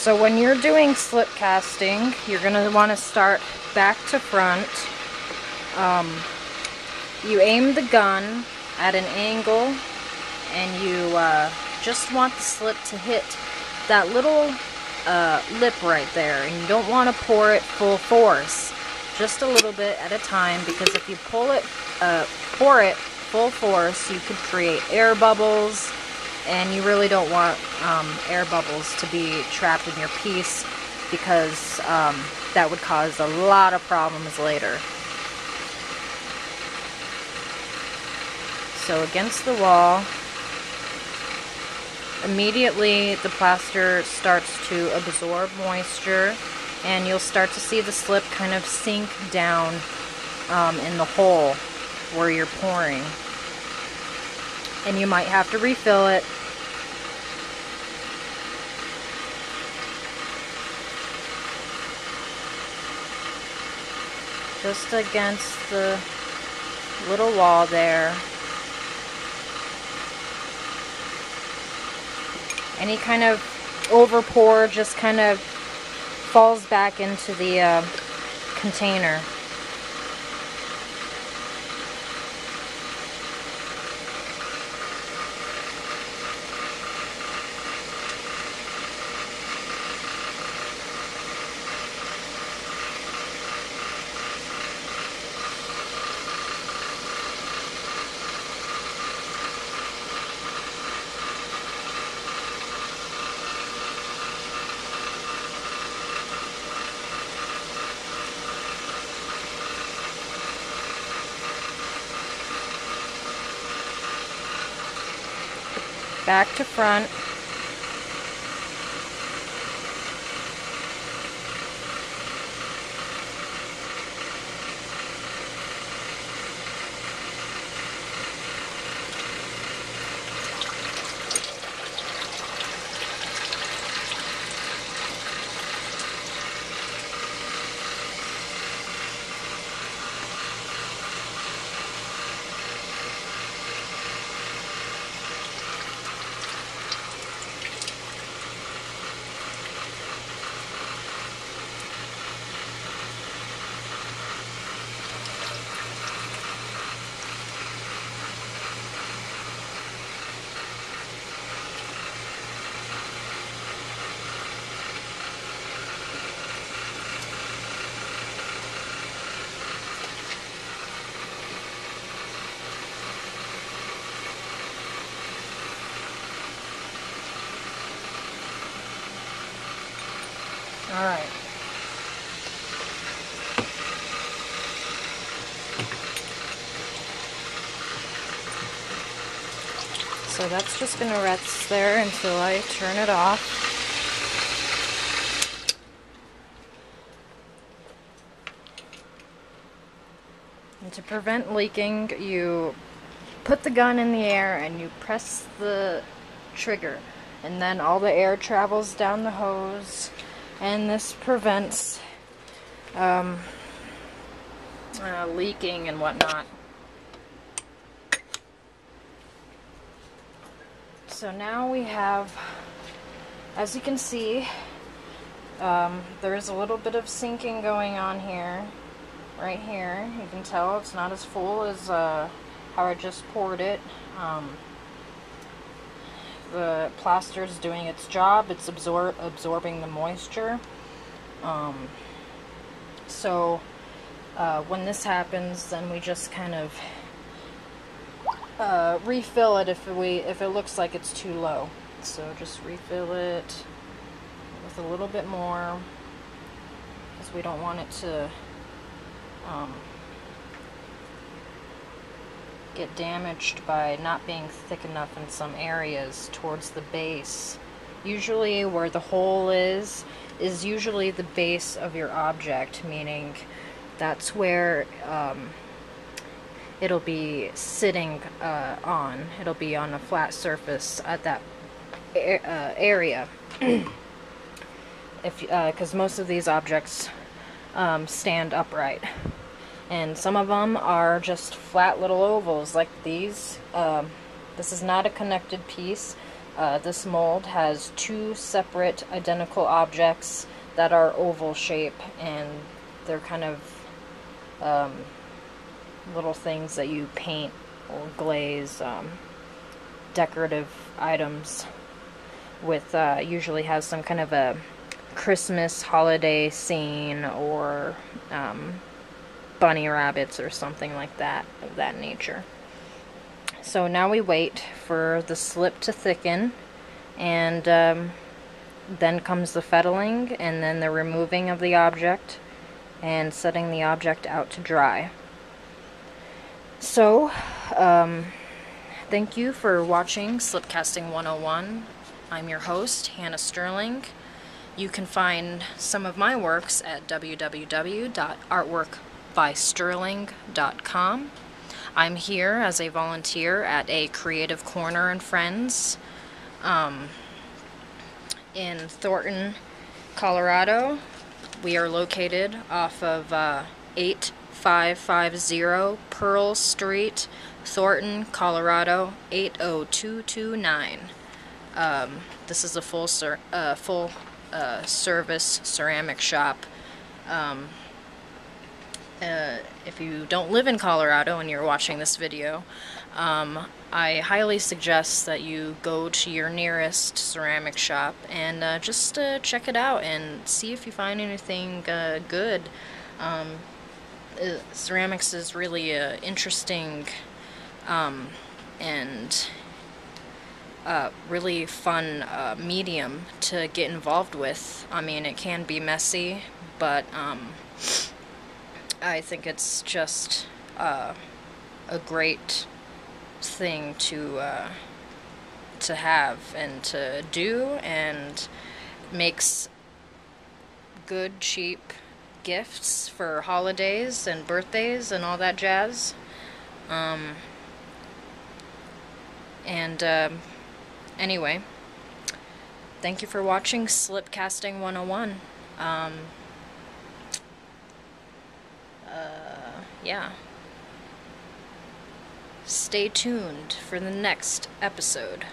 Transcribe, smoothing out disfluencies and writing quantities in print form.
So when you're doing slip casting, you're going to want to start back to front. You aim the gun at an angle, and you just want the slip to hit that little lip right there, and you don't want to pour it full force, just a little bit at a time, because if you pour it full force, you could create air bubbles, and you really don't want air bubbles to be trapped in your piece, because that would cause a lot of problems later. So against the wall, immediately the plaster starts to absorb moisture, and you'll start to see the slip kind of sink down in the hole where you're pouring. And you might have to refill it. Just against the little wall there. Any kind of over pour just kind of falls back into the container. Back to front. All right. So that's just going to rest there until I turn it off. And to prevent leaking, you put the gun in the air and you press the trigger, and then all the air travels down the hose, and this prevents leaking and whatnot. So now we have, as you can see, there is a little bit of sinking going on here, right here. You can tell it's not as full as how I just poured it. The plaster is doing its job. It's absorbing the moisture. So when this happens, then we just kind of refill it if it looks like it's too low. So just refill it with a little bit more, because we don't want it to get damaged by not being thick enough in some areas towards the base. Usually where the hole is usually the base of your object, meaning that's where it'll be sitting on. It'll be on a flat surface at that area. Because most of these objects stand upright. And some of them are just flat little ovals like these. This is not a connected piece. This mold has two separate identical objects that are oval shape, and they're kind of little things that you paint or glaze, decorative items with. Usually has some kind of a Christmas holiday scene or bunny rabbits or something like that, of that nature. So now we wait for the slip to thicken, and then comes the fettling, and then the removing of the object and setting the object out to dry. So, thank you for watching Slipcasting 101. I'm your host, Hannah Sterling. You can find some of my works at www.artworkbysterling.com. I'm here as a volunteer at a Creative Corner and Friends in Thornton, Colorado. We are located off of 8550 Pearl Street, Thornton, Colorado 80229. This is a full service ceramic shop. If you don't live in Colorado and you're watching this video, I highly suggest that you go to your nearest ceramic shop and just check it out and see if you find anything good. Ceramics is really an interesting and really fun medium to get involved with. I mean, it can be messy, but I think it's just a great thing to have and to do, and makes good, cheap gifts for holidays and birthdays and all that jazz. Anyway, thank you for watching Slipcasting 101. Yeah. Stay tuned for the next episode.